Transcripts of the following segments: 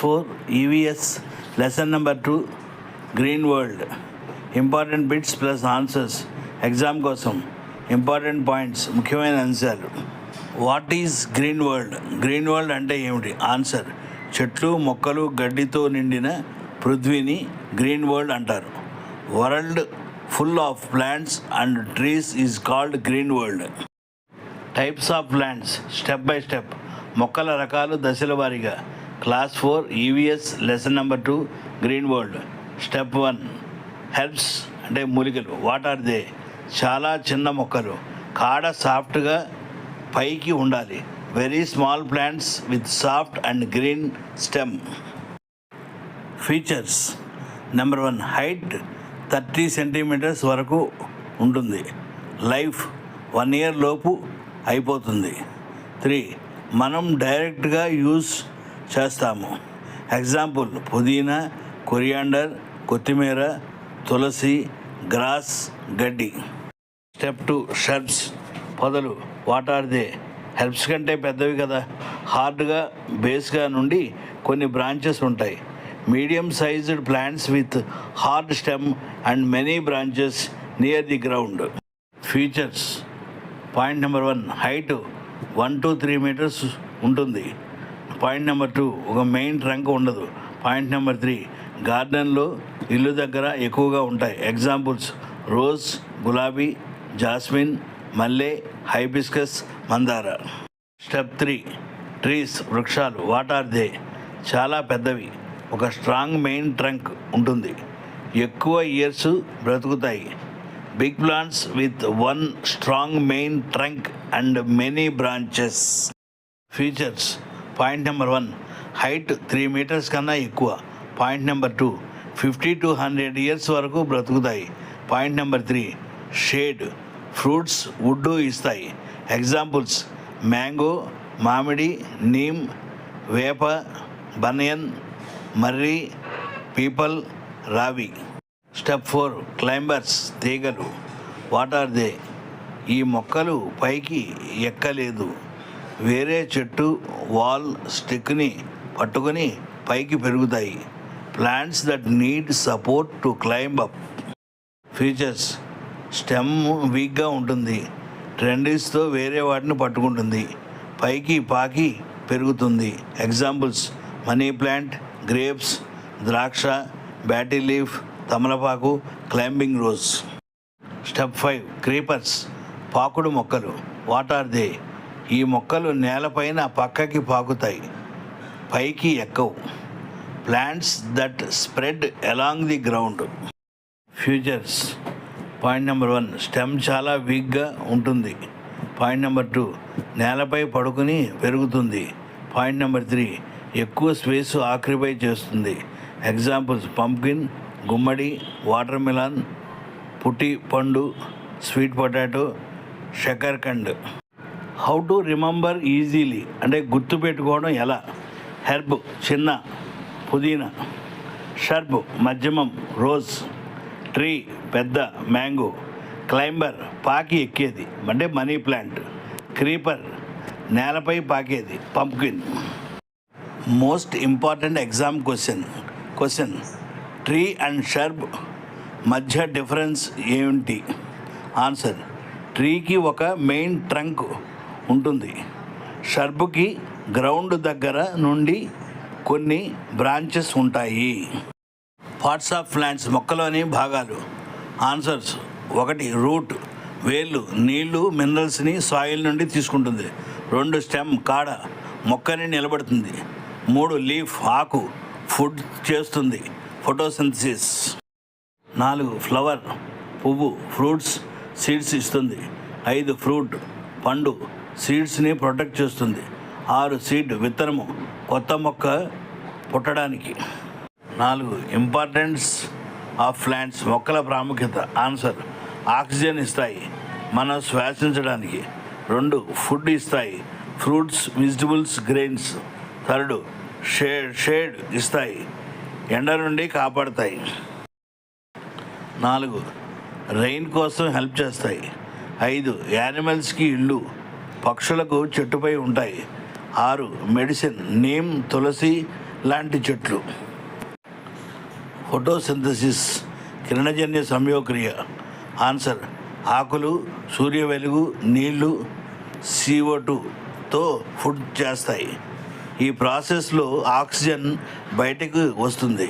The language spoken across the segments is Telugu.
4 EVS lesson number 2 green world important bits plus answers exam కోసం ఇంపార్టెంట్ పాయింట్స్ ముఖ్యమైన అంశాలు. What is green world? Green world అంటే ఏమిటి? ఆన్సర్: చెట్లు మొక్కలు గడ్డితో నిండిన పృథ్వీని గ్రీన్ వరల్డ్ అంటారు. World full of plants and trees is called green world. Types of plants step by step. మొక్కల రకాలు దశల వారీగా. Class 4 EVS lesson number 2 green world. Step 1 herbs అంటే మూలికలు. What are they? చాలా చిన్న మొక్కలు, కాడ సాఫ్ట్గా పైకి ఉండాలి. Very small plants with soft and green stem. Features. Number 1 height 30 centimeters వరకు ఉంటుంది. లైఫ్ 1 year లోపు అయిపోతుంది. 3 మనం డైరెక్ట్గా యూజ్ చేస్తాము. ఎగ్జాంపుల్: పుదీనా, కొరియాండర్, కొత్తిమీర, తులసి, గ్రాస్, గడ్డి. స్టెప్ 2 షర్బ్స్ పొదలు. What are they? హెర్బ్స్ కంటే పెద్దవి కదా, హార్డ్గా బేస్గా నుండి కొన్ని బ్రాంచెస్ ఉంటాయి. Medium sized plants with hard stem and many branches near the ground. Features. Point number 1 height 1 to 3 meters ఉంటుంది. పాయింట్ నెంబర్ 2 ఒక మెయిన్ ట్రంక్ ఉండదు. పాయింట్ నెంబర్ 3 గార్డెన్లో ఇల్లు దగ్గర ఎక్కువగా ఉంటాయి. ఎగ్జాంపుల్స్: రోజ్, గులాబీ, జాస్మిన్, మల్లె, హైబిస్కస్, మందార. స్టెప్ 3 ట్రీస్ వృక్షాలు. What are they? చాలా పెద్దవి, ఒక స్ట్రాంగ్ మెయిన్ ట్రంక్ ఉంటుంది, ఎక్కువ ఇయర్స్ బ్రతుకుతాయి. Big plants with 1 strong main trunk and many branches. Features. Point number 1 height 3 meters కన్నా ఎక్కువ. పాయింట్ నెంబర్ 2 50 to 100 years వరకు బ్రతుకుతాయి. Point number 3 shade. Fruits wood ఇస్తాయి. ఎగ్జాంపుల్స్: మ్యాంగో, మామిడి, నీమ్, వేప, బనియన్, మర్రి, పీపల్, రావి. స్టెప్ 4 క్లైంబర్స్ తీగలు. What are they? ఈ మొక్కలు పైకి ఎక్కలేదు, వేరే చెట్టు వాల్ స్టిక్ని పట్టుకొని పైకి పెరుగుతాయి. Plants that need support to climb up. Features. Stem వీక్గా ఉంటుంది, ట్రెండిల్స్తో వేరే వాటిని పట్టుకుంటుంది, పైకి పాకి పెరుగుతుంది. ఎగ్జాంపుల్స్: మనీ ప్లాంట్, గ్రేప్స్, ద్రాక్ష, బ్యాటీ లీఫ్, తమలపాకు, క్లైంబింగ్ రోజ్. స్టెప్ 5 క్రీపర్స్ పాకుడు మొక్కలు. What are they? ఈ మొక్కలు నేలపైన పక్కకి పాకుతాయి, పైకి ఎక్కవు. Plants that spread along the ground. Features. Point number 1 stem చాలా వీక్గా ఉంటుంది. పాయింట్ నెంబర్ 2 నేలపై పడుకుని పెరుగుతుంది. పాయింట్ నెంబర్ 3 ఎక్కువ స్పేస్ ఆక్యుపై చేస్తుంది. ఎగ్జాంపుల్స్: పంప్కిన్, గుమ్మడి, వాటర్ మిలాన్, పుట్టి పండు, స్వీట్ పొటాటో, షకర్కండ్. హౌ టు రిమెంబర్ ఈజీలీ అంటే గుర్తుపెట్టుకోవడం ఎలా? హెర్బ్ చిన్న, పుదీనా. షర్బ్ మధ్యమం, రోజ్. ట్రీ పెద్ద, మ్యాంగో. క్లైంబర్ పాకి ఎక్కేది అంటే మనీ ప్లాంట్. క్రీపర్ నేలపై పాకేది, pumpkin. Most important exam question tree and shrub మధ్య డిఫరెన్స్ ఏమిటి? ఆన్సర్: ట్రీకి ఒక మెయిన్ ట్రంక్ ఉంటుంది, షర్బ్కి గ్రౌండ్ దగ్గర నుండి కొన్ని బ్రాంచెస్ ఉంటాయి. పార్ట్స్ ఆఫ్ ప్లాంట్స్ మొక్కలోని భాగాలు. ఆన్సర్స్: 1 రూట్ వేళ్ళు, నీళ్లు మినరల్స్ని సాయిల్ నుండి తీసుకుంటుంది. 2 స్టెమ్ కాడ, మొక్కని నిలబడుతుంది. 3 లీఫ్ ఆకు, ఫుడ్ చేస్తుంది, ఫోటోసింథసిస్. 4 ఫ్లవర్ పువ్వు, ఫ్రూట్స్ సీడ్స్ ఇస్తుంది. 5 ఫ్రూట్ పండు, సీడ్స్ని ప్రొటెక్ట్ చేస్తుంది. 6 సీడ్ విత్తనము, కొత్త మొక్క పుట్టడానికి. 4 ఇంపార్టెన్స్ ఆఫ్ ప్లాంట్స్ మొక్కల ప్రాముఖ్యత. ఆన్సర్: ఆక్సిజన్ ఇస్తాయి, మనం శ్వాసించడానికి. 2 ఫుడ్ ఇస్తాయి, ఫ్రూట్స్, వెజిటబుల్స్, గ్రెయిన్స్. 3 షేడ్ ఇస్తాయి, ఎండ నుండి కాపాడుతాయి. 4 రెయిన్ కోసం హెల్ప్ చేస్తాయి. 5 యానిమల్స్కి ఇల్లు, పక్షులకు చెట్టుపై ఉంటాయి. 6 మెడిసిన్, నీమ్, తులసి, లాంటి చెట్లు. ఫోటోసింథసిస్ కిరణజన్య సంయోగక్రియ. ఆన్సర్ ఆకులు సూర్య వెలుగు, నీళ్లు, CO2తో ఫుడ్ చేస్తాయి. ఈ ప్రాసెస్లో ఆక్సిజన్ బయటకు వస్తుంది.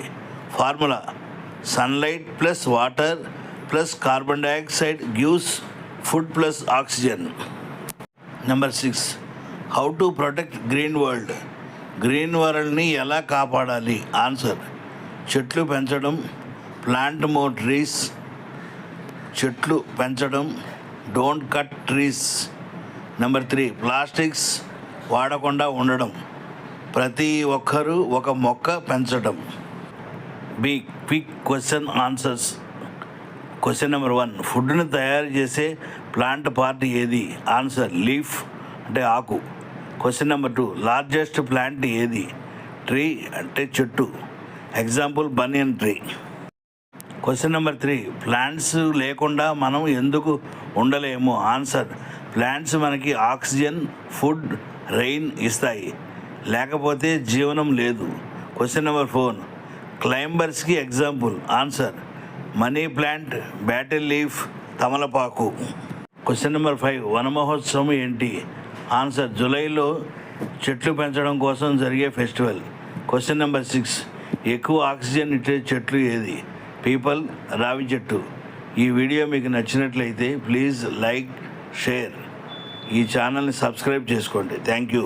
Formula sunlight plus water plus carbon dioxide gives food plus oxygen. Number 6 how to protect green world. Green వరల్డ్ని ఎలా కాపాడాలి? ఆన్సర్ చెట్లు పెంచడం, ప్లాంట్ మోర్ ట్రీస్. చెట్లు పెంచడం, don't cut trees. Number 3 plastics వాడకుండా ఉండడం, ప్రతి ఒక్కరూ ఒక మొక్క పెంచడం. B quick question answers. Question number 1 ఫుడ్ని తయారు చేసే ప్లాంట్ పార్ట్ ఏది? ఆన్సర్ లీఫ్ అంటే ఆకు. క్వశ్చన్ నెంబర్ 2 లార్జెస్ట్ ప్లాంట్ ఏది? ట్రీ అంటే చెట్టు. Example banyan tree. Question number 3 plants లేకుండా మనం ఎందుకు ఉండలేము? ఆన్సర్ ప్లాంట్స్ మనకి ఆక్సిజన్, ఫుడ్, రెయిన్ ఇస్తాయి, లేకపోతే జీవనం లేదు. క్వశ్చన్ నెంబర్ 4 క్లైంబర్స్కి example. Answer money plant, battle leaf, తమలపాకు. క్వశ్చన్ నెంబర్ 5 వన మహోత్సవం ఏంటి? ఆన్సర్ జూలైలో చెట్లు పెంచడం కోసం జరిగే ఫెస్టివల్. క్వశ్చన్ నెంబర్ 6 ఎక్కువ ఆక్సిజన్ ఇచ్చే చెట్లు ఏది? పీపల్, రావి చెట్టు. ఈ వీడియో మీకు నచ్చినట్లయితే ప్లీజ్ లైక్, షేర్. ఈ ఛానల్ని సబ్స్క్రైబ్ చేసుకోండి. Thank you.